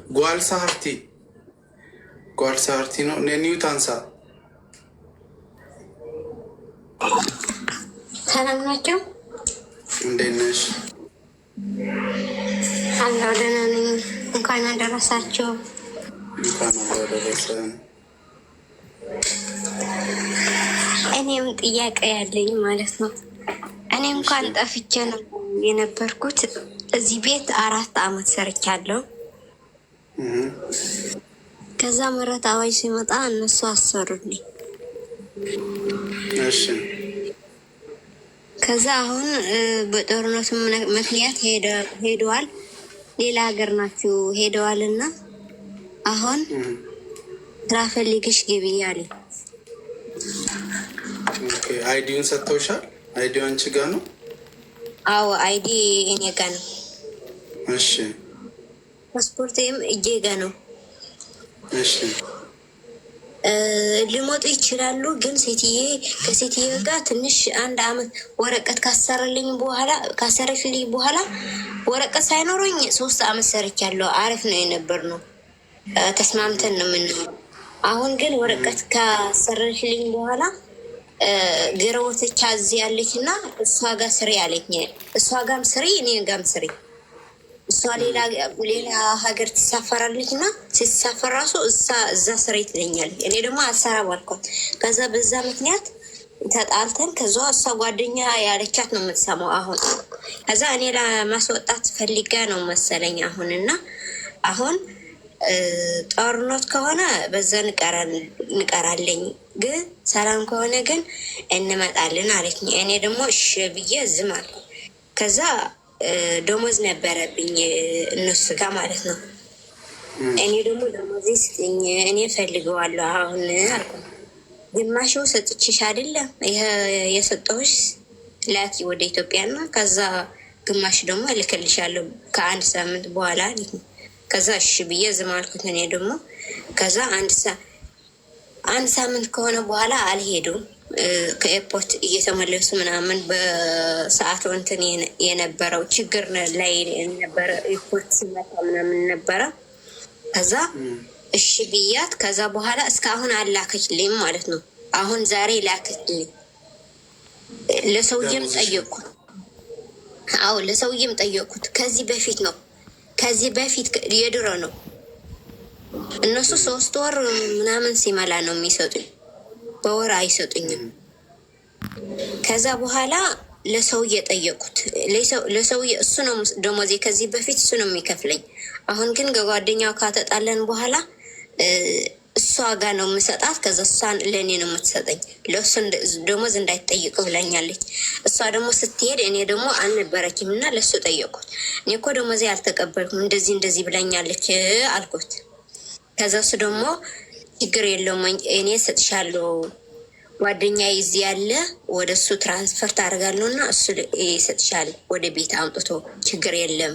ጓልሳርቲ ነው ኒው ታንሳ ሰላም ናቸው። እንዴት ነሽ? አለሁ ደህና ነኝ። እንኳን አደረሳችሁ። እንኳን አደረሰን። እኔም ጥያቄ ያለኝ ማለት ነው። እኔ እንኳን ጠፍቼ ነው የነበርኩት። እዚህ ቤት 4 አመት ሰርቻለሁ። ከዛ ምህረት አዋጅ ሲመጣ እነሱ አሰሩልኝ። እሺ። ከዛ አሁን በጦርነቱ ምክንያት ሄደዋል። ሌላ ሀገር ናቸው ሄደዋል እና አሁን ስራ ፈልግሽ ግቢ አለ። አይዲውን ሰጥተውሻል? አይዲው አንቺ ጋ ነው? አዎ አይዲ እኔ ጋ ነው። እሺ። ፓስፖርቴም እጄ ጋ ነው። እሺ። ሊሞጡ ይችላሉ፣ ግን ከሴትዬ ጋር ትንሽ 1 አመት ወረቀት ካሰረችልኝ በኋላ ወረቀት ሳይኖረኝ 3 አመት ሰርቻለሁ። አሪፍ ነው የነበር ነው ተስማምተን ነው የምንኖረው። አሁን ግን ወረቀት ካሰረችልኝ በኋላ ገረወተቻ እዚህ ያለች እና እሷ ጋር ስሪ አለኝ። እሷ ጋም ስሪ እኔ ጋም ስሪ። እሷ ሌላ ሀገር ትሳፈራለች እና ስትሳፈር ራሱ እዛ ስሪ ትለኛለች። እኔ ደግሞ አልሰራም አልኳት። ከዛ በዛ ምክንያት ተጣልተን ከዛ እሷ ጓደኛ ያለቻት ነው የምትሰማው አሁን። ከዛ እኔ ለማስወጣት ፈልጋ ነው መሰለኝ አሁን እና አሁን ጦርነት ከሆነ በዛ እንቀራለኝ፣ ግን ሰላም ከሆነ ግን እንመጣለን አለች። እኔ ደግሞ እሺ ብዬ ዝም አልኩ። ከዛ ደሞዝ ነበረብኝ እነሱ ጋር ማለት ነው። እኔ ደግሞ ደሞዝ ስጥኝ እኔ ፈልገዋለሁ አሁን አልኩ። ግማሹ ሰጥችሽ አይደለም የሰጠሁሽ ላኪ ወደ ኢትዮጵያና ከዛ ግማሽ ደግሞ እልክልሻለሁ ከ1 ሳምንት በኋላ አለች። ከዛ እሺ ብዬ ዝም አልኩት። እኔ ደግሞ ከዛ 1 ሳምንት ከሆነ በኋላ አልሄዱም። ከኤርፖርት እየተመለሱ ምናምን በሰዓቱ እንትን የነበረው ችግር ላይ የነበረ ኤርፖርት ሲመጣ ምናምን ነበረ። ከዛ እሺ ብያት ከዛ በኋላ እስካሁን አላከችልኝ ማለት ነው። አሁን ዛሬ ላከችልኝ። ለሰውዬም ጠየቅኩት። አዎ ለሰውዬም ጠየቅኩት። ከዚህ በፊት የድሮ ነው። እነሱ 3 ወር ምናምን ሲመላ ነው የሚሰጡኝ፣ በወር አይሰጡኝም። ከዛ በኋላ ለሰውዬ ጠየቁት። ለሰውዬ እሱ ነው ደሞዜ፣ ከዚህ በፊት እሱ ነው የሚከፍለኝ። አሁን ግን ከጓደኛው ካተጣለን በኋላ እሷ ጋር ነው የምሰጣት። ከዛ እሷን ለእኔ ነው የምትሰጠኝ። ለእሱ ደሞዝ እንዳይጠይቅ ብላኛለች። እሷ ደግሞ ስትሄድ እኔ ደግሞ አልነበረችም እና ለእሱ ጠየቁት። እኔ እኮ ደሞዜ አልተቀበልኩም እንደዚህ ብላኛለች አልኩት። ከዛ እሱ ደግሞ ችግር የለውም እኔ ሰጥሻለሁ፣ ጓደኛ እዚህ ያለ ወደ እሱ ትራንስፈር ታደርጋለሁ እና እሱ ይሰጥሻል ወደ ቤት አምጥቶ፣ ችግር የለም።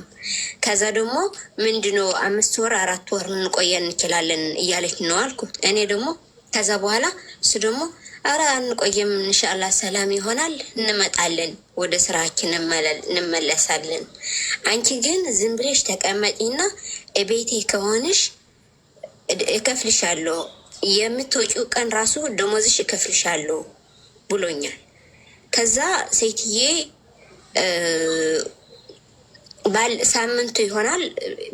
ከዛ ደግሞ ምንድነው 5 ወር 4 ወር እንቆየን እንችላለን እያለች ነው አልኩት። እኔ ደግሞ ከዛ በኋላ እሱ ደግሞ አረ አንቆየም ኢንሻአላህ ሰላም ይሆናል እንመጣለን፣ ወደ ስራችን እንመለሳለን። አንቺ ግን ዝም ብለሽ ተቀመጪና ቤቴ ከሆንሽ እከፍልሻለሁ፣ የምትወጪው ቀን ራሱ ደሞዝሽ እከፍልሻለሁ ብሎኛል። ከዛ ሴትዬ ሳምንቱ ይሆናል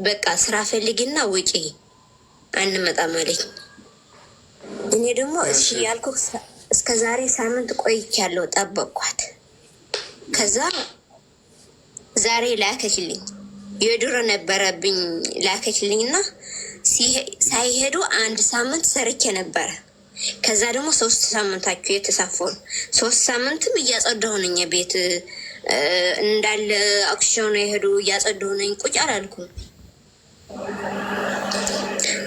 በቃ ስራ ፈልጊና ውጪ አንመጣም አለኝ። እኔ ደግሞ እሺ ያልኩ እስከ ዛሬ ሳምንት ቆይቻለሁ፣ ጠበቅኳት። ከዛ ዛሬ ላከችልኝ፣ የድሮ ነበረብኝ ላከችልኝና ሳይሄዱ 1 ሳምንት ሰርቼ ነበረ። ከዛ ደግሞ 3 ሳምንታቸው የተሳፈሩ 3 ሳምንትም እያጸዳሁ ነኝ ቤት እንዳለ አክሽን የሄዱ እያጸዳሁ ነኝ፣ ቁጭ አላልኩም።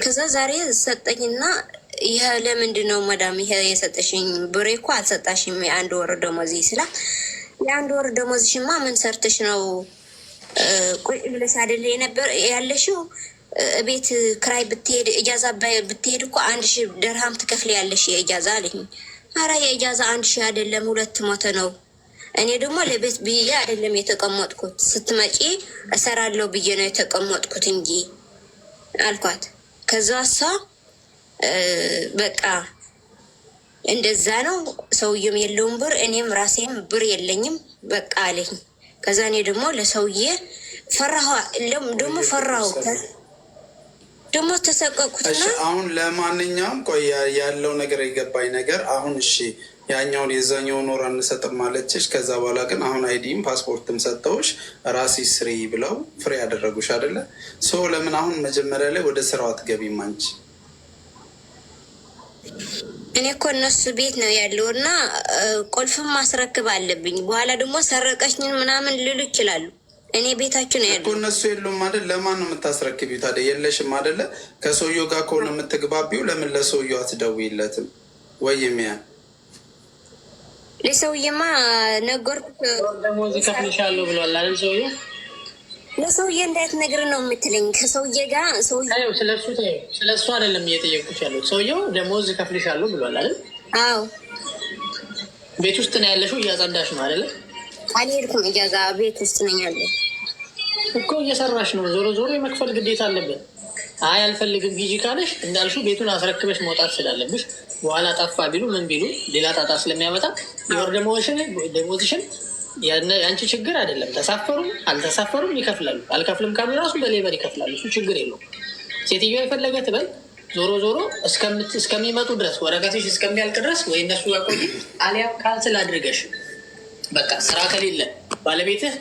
ከዛ ዛሬ ሰጠኝና ይሄ ለምንድን ነው መዳም ይሄ የሰጠሽኝ? ብሬ እኮ አልሰጣሽም የ1 ወር ደሞዝ ስላ የ1 ወር ደሞዝሽማ ምን ሰርተሽ ነው ቁጭ ብለሽ አይደለ የነበር ያለሽው? ቤት ክራይ ብትሄድ እጃዛ ብትሄድ እኮ 1000 ድርሃም ትከፍል ያለሽ የእጃዛ አለኝ። አረ የእጃዛ 1000 አይደለም 200 ነው። እኔ ደግሞ ለቤት ብዬ አይደለም የተቀመጥኩት፣ ስትመጪ እሰራለሁ ብዬ ነው የተቀመጥኩት እንጂ አልኳት። ከዛ እሷ በቃ እንደዛ ነው፣ ሰውዬም የለውም ብር፣ እኔም ራሴም ብር የለኝም በቃ አለኝ። ከዛ እኔ ደግሞ ለሰውዬ ፈራሁ፣ ደግሞ ፈራሁ፣ ደግሞ ተሰቀቁትና አሁን ለማንኛውም ቆይ ያለው ነገር የገባኝ ነገር አሁን እሺ ያኛውን የዛኛውን ወር አንሰጥም ማለችሽ። ከዛ በኋላ ግን አሁን አይዲም ፓስፖርትም ሰጠውሽ ራሲ ስሪ ብለው ፍሬ ያደረጉሽ አይደለ? ሶ ለምን አሁን መጀመሪያ ላይ ወደ ስራው አትገቢም አንቺ? እኔ እኮ እነሱ ቤት ነው ያለው እና ቁልፍም ማስረክብ አለብኝ። በኋላ ደግሞ ሰረቀችኝን ምናምን ልሉ ይችላሉ። እኔ ቤታችሁ ነው ያለው። እነሱ የሉም አይደል? ለማን ነው የምታስረክቢው ታዲያ? የለሽም አይደለ? ከሰውየው ጋር ከሆነ የምትግባቢው ለምን ለሰውየው አትደውይለትም? ወይም ያ ለሰውዬማ ነገርኩት። ደሞዝ እከፍልሻለሁ ብሏል አይደል ሰውዬው? ለሰውዬ እንዳት ነገር ነው የምትለኝ? ከሰውዬ ጋር ሰውዬው ስለሱ አይደለም እየጠየቁሽ ያሉት። ሰውዬው ደሞዝ እከፍልሻለሁ ብሏል አይደል? አዎ። ቤት ውስጥ ነው ያለሽው? እያጸዳሽ ነው አይደለ? አልሄድኩም፣ እጃዛ ቤት ውስጥ ነኝ ያለው እኮ እየሰራሽ ነው። ዞሮ ዞሮ የመክፈል ግዴታ አለብን። አይ አልፈልግም ሂጂ ካለሽ እንዳልሽው ቤቱን አስረክበሽ መውጣት ስላለብሽ በኋላ ጠፋ ቢሉ ምን ቢሉ ሌላ ጣጣ ስለሚያመጣ የወር ደሞዝሽን የአንቺ ችግር አይደለም። ተሳፈሩም አልተሳፈሩም ይከፍላሉ። አልከፍልም ካሉ ራሱ በሌበር ይከፍላሉ። እሱ ችግር የለውም። ሴትዮዋ የፈለገ ትበል። ዞሮ ዞሮ እስከሚመጡ ድረስ ወረቀትሽ እስከሚያልቅ ድረስ ወይ እነሱ ያቆይ አሊያም ካንስል አድርገሽ በቃ ስራ ከሌለ ባለቤትህ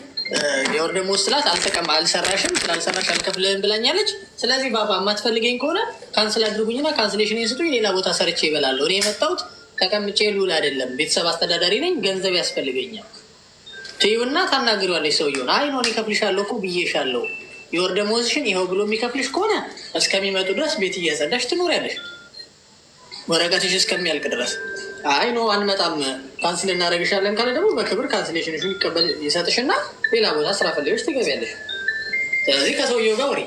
የወር ደሞዝ ስላት አልሰራሽም፣ ስላልሰራሽ አልከፍልህም ብላኛለች። ስለዚህ ባባ የማትፈልገኝ ከሆነ ካንስል አድርጉኝና ካንስሌሽን ስጡኝ፣ ሌላ ቦታ ሰርቼ ይበላለሁ። እኔ የመጣሁት ተቀምጬ ልውል አይደለም። ቤተሰብ አስተዳዳሪ ነኝ፣ ገንዘብ ያስፈልገኛል ትይውና ታናግሪዋለች ሰውየውን። አይ ነው እኔ እከፍልሻለሁ እኮ ብዬሻለሁ፣ የወር ደሞዝሽን ይኸው ብሎ የሚከፍልሽ ከሆነ እስከሚመጡ ድረስ ቤት እያጸዳሽ ትኖሪያለሽ ወረቀትሽ እስከሚያልቅ ድረስ። አይ ኖ አንመጣም ካንስል እናደርግሻለን ካለ ደግሞ በክብር ካንስሌሽንሽ ይቀበል ይሰጥሽና ሌላ ቦታ ስራ ፈልገሽ ትገቢያለሽ። ስለዚህ ከሰውየው ጋር ወሬ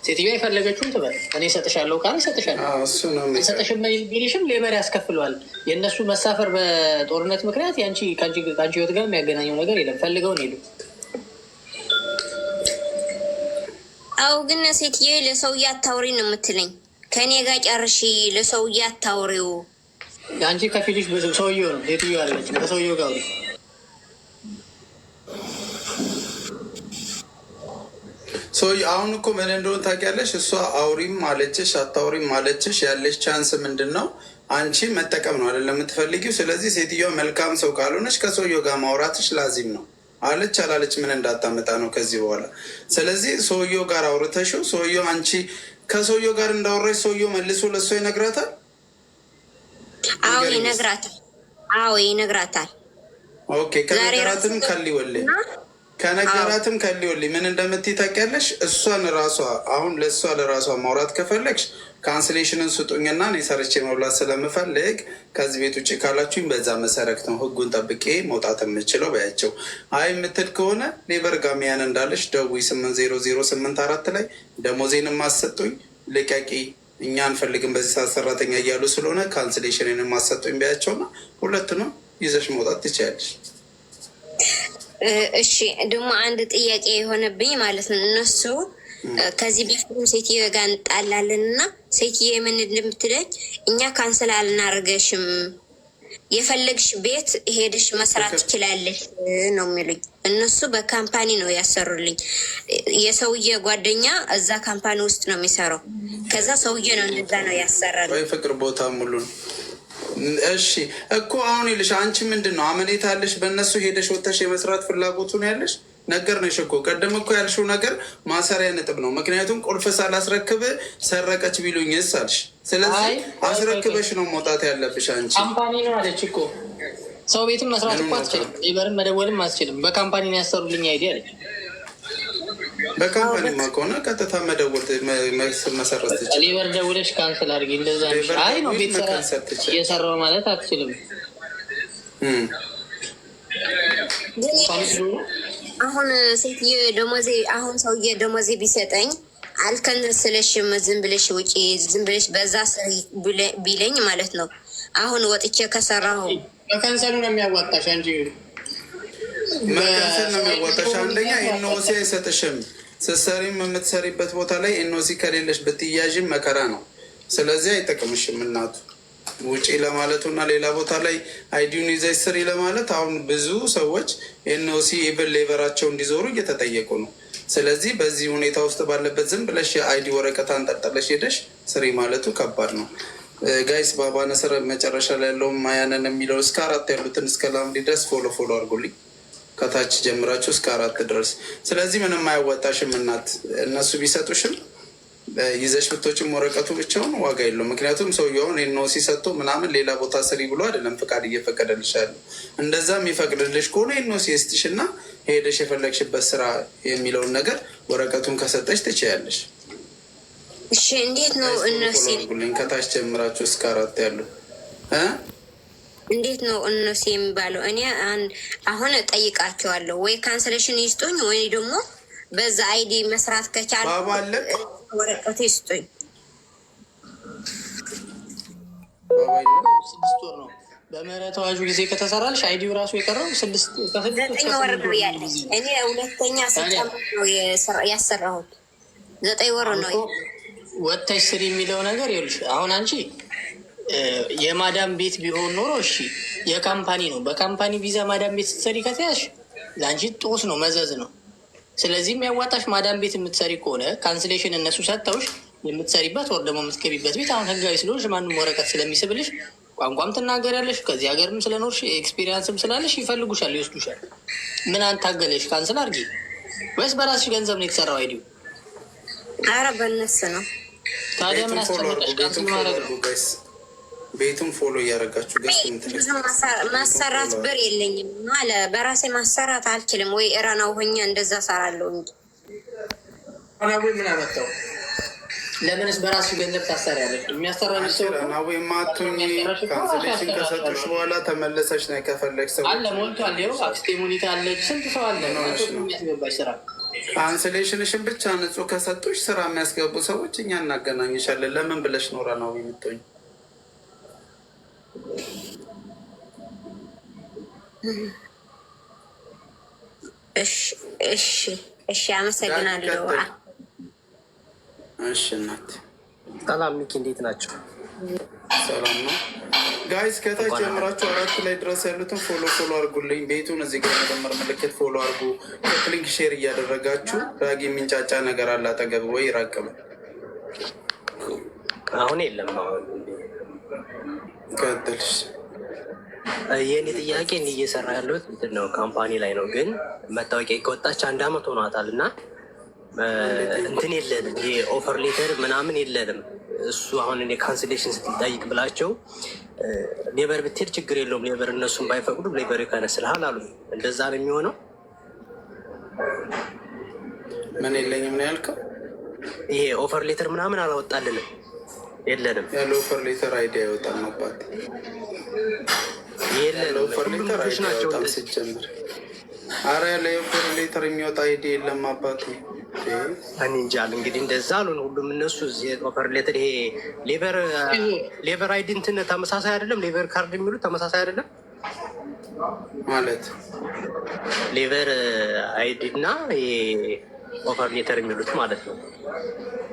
ሴትዮዋ የፈለገችውን ትበል። እኔ እሰጥሻለሁ ካለ እሰጥሻለሁ፣ ሰጥሽም ቢልሽም ሌበር ያስከፍለዋል። የእነሱ መሳፈር በጦርነት ምክንያት ከአንቺ ህይወት ጋር የሚያገናኘው ነገር የለም። ፈልገውን ሄዱ። አዎ ግን ሴትዮ ለሰውዬ አታውሪ ነው የምትለኝ። ከእኔ ጋር ጨርሺ፣ ለሰውዬ አታውሪው። አንቺ ከፊልሽ ሰውዬው ነው ሴትዮ አለች። ከሰውዬው ጋር አሁን እኮ ምን እንደሆነ ታውቂያለሽ? እሷ አውሪም አለችሽ አታውሪም አለችሽ፣ ያለሽ ቻንስ ምንድን ነው? አንቺ መጠቀም ነው አይደለም የምትፈልጊው። ስለዚህ ሴትዮዋ መልካም ሰው ካልሆነች ከሰውየው ጋር ማውራትሽ ላዚም ነው። አለች አላለች ምን እንዳታመጣ ነው ከዚህ በኋላ። ስለዚህ ሰውየው ጋር አውርተሽው ሰውየው አንቺ ከሰውየው ጋር እንዳወራሽ ሰውየው መልሶ ለእሷ ይነግራታል። አዎ ይነግራታል። አዎ ይነግራታል። ኦኬ ከነገራትም ከሊወልኝ ምን እንደምትይ ታውቂያለሽ? እሷን ራሷ አሁን ለእሷ ለራሷ ማውራት ከፈለግሽ ካንስሌሽንን ስጡኝና እኔ ሰርቼ መብላት ስለምፈልግ ከዚህ ቤት ውጭ ካላችሁኝ በዛ መሰረት ነው ህጉን ጠብቄ መውጣት የምችለው በያቸው። አይ የምትል ከሆነ ሌበር ጋሚያን እንዳለሽ ደውይ 8008 ላይ ደሞዜን ማሰጡኝ ልቀቂ፣ እኛ አንፈልግም በዚህ ሰዓት ሰራተኛ እያሉ ስለሆነ ካንስሌሽንን ማሰጡኝ በያቸውና ሁለቱንም ይዘሽ መውጣት ትችያለሽ። እሺ ደግሞ አንድ ጥያቄ የሆነብኝ ማለት ነው። እነሱ ከዚህ በፊትም ሴትዮ ጋር እንጣላለን እና ሴትዮ ምን እንደምትለኝ እኛ ካንስል አልናደርገሽም፣ የፈለግሽ ቤት ሄድሽ መስራት ትችላለሽ ነው የሚሉኝ። እነሱ በካምፓኒ ነው ያሰሩልኝ። የሰውዬ ጓደኛ እዛ ካምፓኒ ውስጥ ነው የሚሰራው። ከዛ ሰውዬ ነው እንደዛ ነው ያሰራል። ፍቅር ቦታ ሙሉ ነው። እሺ እኮ አሁን ይልሽ አንቺ ምንድን ነው አመኔታ ያለሽ በእነሱ ሄደሽ ወተሽ የመስራት ፍላጎቱን ያለሽ ነገር ነሽ እኮ። ቀደም እኮ ያልሽው ነገር ማሰሪያ ነጥብ ነው። ምክንያቱም ቁልፍ ሳላስረክብ ሰረቀች ቢሉኝስ አልሽ። ስለዚህ አስረክበሽ ነው መውጣት ያለብሽ አንቺ። ካምፓኒ ነው አለች እኮ። ሰው ቤትም መስራት እኮ አትችልም፣ ሌበርም መደወልም አትችልም። በካምፓኒ ነው ያሰሩልኝ አይዲ አለች። በካምፓኒማ ከሆነ ቀጥታ መደወል መሰረት ትችል። ሌበር ደውለሽ ካንስል አድርጊ እንደዛ። አይ ነው ቤት እየሰራው ማለት አትችልም። አሁን ሴትዬ ደሞዜ አሁን ሰውዬ ደሞዜ ቢሰጠኝ አልከንስልሽም፣ ዝም ብለሽ ውጪ፣ ዝም ብለሽ በዛ ቢለኝ ማለት ነው። አሁን ወጥቼ ከሰራሁ መከንሰሉ ነው የሚያዋጣሽ እንጂ መከንሰል ነው የሚያዋጣሽ። አንደኛ ኢኖሲ አይሰጥሽም። ስትሰሪም የምትሰሪበት ቦታ ላይ ኤንኦሲ ከሌለሽ ብትያዥም መከራ ነው። ስለዚህ አይጠቅምሽም እናቱ ውጪ ለማለቱ እና ሌላ ቦታ ላይ አይዲውን ይዘሽ ስሪ ለማለት አሁን ብዙ ሰዎች ኤንኦሲ ኢቭን ሌበራቸው እንዲዞሩ እየተጠየቁ ነው። ስለዚህ በዚህ ሁኔታ ውስጥ ባለበት ዝም ብለሽ የአይዲ ወረቀት አንጠልጠለሽ ሄደሽ ስሪ ማለቱ ከባድ ነው። ጋይስ ባባ ነስር መጨረሻ ላይ ያለው ማያነን የሚለው እስከ 4 ያሉትን እስከ ላምዲ ድረስ ፎሎ አድርጉልኝ፣ ከታች ጀምራችሁ እስከ 4 ድረስ። ስለዚህ ምንም አያዋጣሽም እናት፣ እነሱ ቢሰጡሽም ይዘሽ ብቶችም ወረቀቱ ብቻውን ዋጋ የለውም። ምክንያቱም ሰውየውን ኤንኦሲ ሰጥቶ ምናምን ሌላ ቦታ ስሪ ብሎ አይደለም ፍቃድ እየፈቀደልሽ ያለው። እንደዛ የሚፈቅድልሽ ከሆነ ኤንኦሲ ስጥሽ እና ሄደሽ የፈለግሽበት ስራ የሚለውን ነገር ወረቀቱን ከሰጠሽ ትችያለሽ። እሺ እንዴት ነው ኤንኦሲ ከታች ጀምራችሁ እስከ 4 ያሉ እንዴት ነው ኤንኦሲ የሚባለው? እኔ አሁን ጠይቃቸዋለሁ ወይ ካንስሌሽን ይስጡኝ ወይ ደግሞ በዛ አይዲ መስራት ከቻለ ባባለቅ ወረቀት ይስጡኝ። 6 ወር ነው በምህረት አዋጁ ጊዜ ከተሰራልሽ አይዲው ራሱ የቀረው 9 ወር ነው ያለኝ። እኔ ሁለተኛ ሲጨምር ነው ያሰራሁት 9 ወር ነው። ወጥተሽ ስሪ የሚለው ነገር ይኸውልሽ፣ አሁን አንቺ የማዳም ቤት ቢሆን ኖሮ እሺ፣ የካምፓኒ ነው። በካምፓኒ ቪዛ ማዳም ቤት ስትሰሪ ከተያዝሽ ለአንቺ ጦስ ነው፣ መዘዝ ነው። ስለዚህ የሚያዋጣሽ ማዳም ቤት የምትሰሪ ከሆነ ካንስሌሽን እነሱ ሰጥተውሽ የምትሰሪበት ወር ደግሞ የምትገቢበት ቤት አሁን ህጋዊ ስለሆንሽ ማንም ወረቀት ስለሚስብልሽ ቋንቋም ትናገሪያለሽ፣ ከዚህ ሀገርም ስለኖርሽ ኤክስፒሪየንስም ስላለሽ ይፈልጉሻል፣ ይወስዱሻል። ምን አንታገለሽ? ካንስል አድርጊ። ወይስ በራስሽ ገንዘብ ነው የተሰራው አይዲው? ኧረ በእነሱ ነው። ታዲያ ምን አስጨነቀሽ? ካንስል ማድረግ ነው። ቤቱን ፎሎ እያደረጋችሁ ማሰራት ብር የለኝም አለ። በራሴ ማሰራት አልችልም ወይ እራናው ሆኛ እንደዛ ሰራለሁ እንጂ ምን አመጣው? ለምንስ በራስሽ ገንዘብ ታሰሪያለሽ? የሚያሰራልሽ ሰው ናዊ ማቱኝ። ካንስሌሽን ከሰጡሽ በኋላ ተመለሰች ነው ከፈለግሽ ሰው አለ ሞልቷል። ይኸው አክስቴ ሙኒታ አለች። ስንት ሰው አለ የሚያስገባሽ ስራ። ካንስሌሽንሽን ብቻ ንጹህ ከሰጡሽ ስራ የሚያስገቡ ሰዎች እኛ እናገናኝሻለን። ለምን ብለሽ ኖራ ነው የምትሆኝ? እሺ አመሰግናለሁ። እሺ እናት ሰላም ሚኪ፣ እንዴት ናቸው? ሰላም ነው ጋይስ። ከታች ጀምራችሁ 4 ላይ ድረስ ያሉትን ፎሎ አድርጉልኝ። ቤቱን እዚህ ጋር የመደመር ምልክት ፎሎ አድርጉ። ክሊክ ሼር እያደረጋችሁ ዳጊ የሚንጫጫ ነገር አለ አጠገብ ወይ ራቅም። አሁን የለም። አሁን ቀጥልሽ። የእኔ ጥያቄ እኔ እየሰራ ያለሁት ምንድን ነው ካምፓኒ ላይ ነው፣ ግን መታወቂያ ከወጣች 1 ዓመት ሆኗታል እና እንትን የለንም፣ የኦፈር ሌተር ምናምን የለንም። እሱ አሁን እኔ ካንስሌሽን ስትጠይቅ ብላቸው ሌበር ብትሄድ ችግር የለውም ሌበር እነሱም ባይፈቅዱ ሌበር ይከነስልሃል አሉ። እንደዛ ነው የሚሆነው። ምን የለኝም ነው ያልከው? ይሄ ኦፈር ሌተር ምናምን አላወጣልንም፣ የለንም። ያለ ኦፈር ሌተር አይዲያ አይወጣም አባት። የለንም ኦፈር ሌተር አይዲያ አይወጣም ሲጀምር። አረ ያለ ኦፈር ሌተር የሚወጣ አይዲያ የለም አባት። እኔ እንጃ እንግዲህ እንደዛ አሉን ሁሉም እነሱ። ኦፈር ሌተር ይሄ ሌበር አይዲ እንትን ተመሳሳይ አይደለም። ሌበር ካርድ የሚሉት ተመሳሳይ አይደለም ማለት ሌበር አይዲ እና ኦፈር ሌተር የሚሉት ማለት ነው።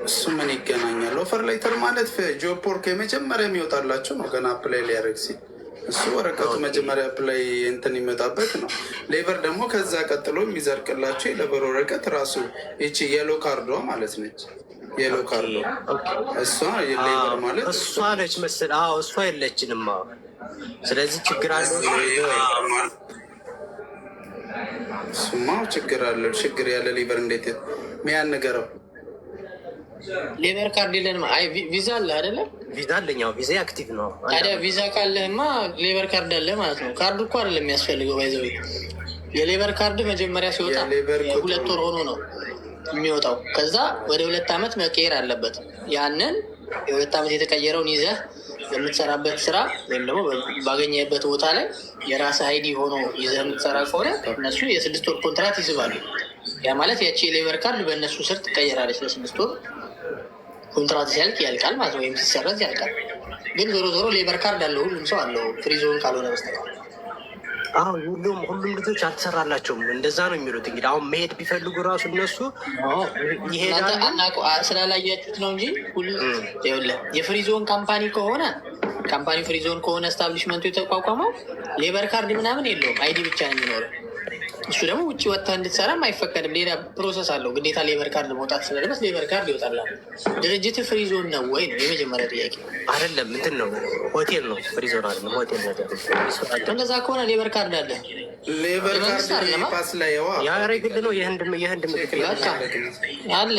እሱ ምን ይገናኛል? ኦፈር ሌተር ማለት ጆብ ወርክ የመጀመሪያ የሚወጣላቸው ነው ገና አፕላይ ሊያደርግ ሲል እሱ ወረቀቱ መጀመሪያ አፕላይ እንትን ይመጣበት ነው። ሌበር ደግሞ ከዛ ቀጥሎ የሚዘርቅላቸው የሌበር ወረቀት ራሱ ይቺ የሎ ካርዷ ማለት ነች። የሎ ካርዷ እሷ ሌበር ማለት እሷ ነች መሰል። አዎ እሷ የለችንም። ስለዚህ ችግር አለ። እሱማ ችግር አለ። ችግር ያለ ሌበር እንዴት ሚያን ነገረው? ሌበር ካርድ የለንም። አይ ቪዛ አለ አይደለም? ቪዛ አለኛው። ቪዛ አክቲቭ ነው። ታዲያ ቪዛ ካለህማ ሌበር ካርድ አለ ማለት ነው። ካርዱ እኮ አይደለም የሚያስፈልገው። ባይዘው የሌበር ካርድ መጀመሪያ ሲወጣ 2 ወር ሆኖ ነው የሚወጣው። ከዛ ወደ 2 ዓመት መቀየር አለበት። ያንን የ2 ዓመት የተቀየረውን ይዘህ የምትሰራበት ስራ ወይም ደግሞ ባገኘበት ቦታ ላይ የራስህ አይዲ ሆኖ ይዘህ የምትሰራ ከሆነ እነሱ የ6 ወር ኮንትራት ይስባሉ። ያ ማለት ያቺ የሌበር ካርድ በእነሱ ስር ትቀየራለች። ለ6 ወር ኮንትራት ሲያልቅ ያልቃል ማለት ነው፣ ወይም ሲሰረዝ ያልቃል። ግን ዞሮ ዞሮ ሌበር ካርድ አለው፣ ሁሉም ሰው አለው፣ ፍሪዞን ካልሆነ በስተቀር። ሁሉም ልጆች አልተሰራላቸውም። እንደዛ ነው የሚሉት። እንግዲህ አሁን መሄድ ቢፈልጉ ራሱ እነሱ ይሄዳሉ። ስላላያችሁት ነው እንጂ የፍሪዞን ካምፓኒ ፍሪዞን ከሆነ ስታብሊሽመንቱ የተቋቋመው ሌበር ካርድ ምናምን የለውም፣ አይዲ ብቻ ነው የሚኖረው። እሱ ደግሞ ውጭ ወጥታ እንድትሰራም አይፈቀድም። ሌላ ፕሮሰስ አለው ግዴታ። ሌበር ካርድ መውጣት ስለደረስ ሌበር ካርድ ይወጣላል። ድርጅት ፍሪዞን ነው ወይ ነው የመጀመሪያ ጥያቄ። አይደለም እንትን ነው ሆቴል ነው፣ ፍሪዞን አይደለም ሆቴል ነገር። እንደዛ ከሆነ ሌበር ካርድ አለ። ሌበር ካርድ ፓስ ላይ ያረ ግድ ነው። የህንድ ምክክል አለ።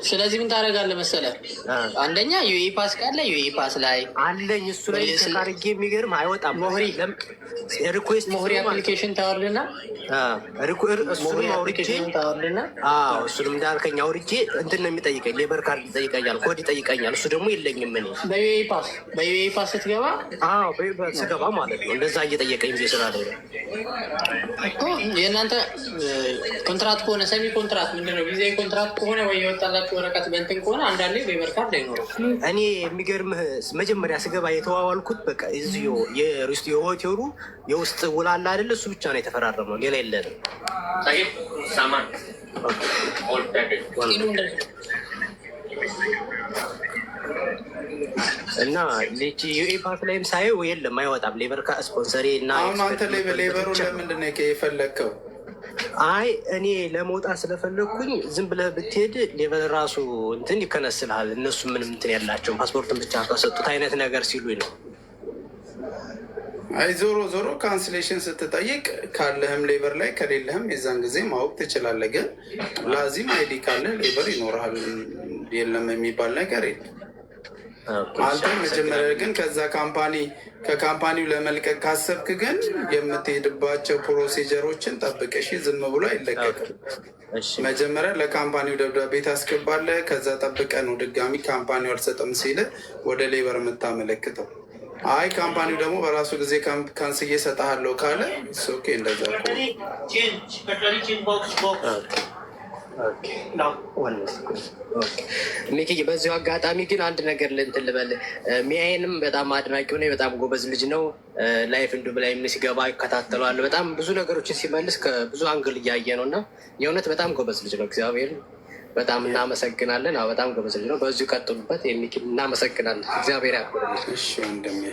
ስለዚህ ምን ታደርጋለህ መሰለህ? አንደኛ ዩኤ ፓስ ካለ ዩኤ ፓስ ላይ አለኝ። እሱ ላይ ተካርጌ የሚገርም አይወጣም። ሪኩዌስት ሞህሪ አፕሊኬሽን ታወርድና እሱንም እንዳልከኝ አውርጄ እንትን ነው የሚጠይቀኝ፣ ሌበር ካርድ ይጠይቀኛል፣ ኮድ ይጠይቀኛል። እሱ ደግሞ የለኝም። እኔ በዩኤ ፓስ ስትገባ ስገባ ማለት ነው እንደዛ እየጠየቀኝ ጊዜ ስራ ላይ ነው እኮ። የእናንተ ኮንትራት ከሆነ ሰሚ ኮንትራት ምንድን ነው ጊዜ ኮንትራት ከሆነ ወይ የወጣላችሁ ወረቀት በእንትን ከሆነ አንዳንዴ ሌበር ካርድ አይኖርም። እኔ የሚገርምህ መጀመሪያ ስገባ የተዋዋልኩት በቃ እዚሁ የሆቴሉ የውስጥ ውል አለ አይደል? እሱ ብቻ ነው የተፈራረመው፣ ሌላ የለንም። እና ዩኤ ፓስ ላይም ሳየው የለም፣ አይወጣም። ሌበር ስፖንሰሪ እና አሁን አንተ ሌበሩ ለምንድን ነው የፈለግከው? አይ እኔ ለመውጣት ስለፈለግኩኝ ዝም ብለህ ብትሄድ ሌበር ራሱ እንትን ይከነስልሃል። እነሱ ምንም እንትን ያላቸውም ፓስፖርትን ብቻ ከሰጡት አይነት ነገር ሲሉኝ ነው። አይ ዞሮ ካንስሌሽን ስትጠይቅ ካለህም ሌበር ላይ ከሌለህም የዛን ጊዜ ማወቅ ትችላለህ። ግን ላዚም አይዲ ካለ ሌበር ይኖርሃል። የለም የሚባል ነገር የለም። አንተ መጀመሪያ ግን ከካምፓኒው ለመልቀቅ ካሰብክ ግን የምትሄድባቸው ፕሮሲጀሮችን ጠብቅ። እሺ፣ ዝም ብሎ አይለቀቅም። መጀመሪያ ለካምፓኒው ደብዳቤ ታስገባለህ። ከዛ ጠብቀህ ነው ድጋሚ ካምፓኒው አልሰጥም ሲል ወደ ሌበር የምታመለክተው። አይ ካምፓኒው ደግሞ በራሱ ጊዜ ካንስዬ እሰጥሃለሁ ካለ ኦኬ፣ እንደዛ ሚኪ። በዚሁ አጋጣሚ ግን አንድ ነገር ልንትን ልበል። ሚያየንም በጣም አድናቂው ነኝ። በጣም ጎበዝ ልጅ ነው። ላይፍ እንዱ ላይ ምን ሲገባ ይከታተለዋል። በጣም ብዙ ነገሮችን ሲመልስ ከብዙ አንግል እያየ ነው እና የእውነት በጣም ጎበዝ ልጅ ነው። እግዚአብሔር በጣም እናመሰግናለን። በጣም ጎበዝ ልጅ ነው። በዚሁ ቀጥሉበት። የሚኪ እናመሰግናለን። እግዚአብሔር ያክብርልን። እሺ ወንድሜ።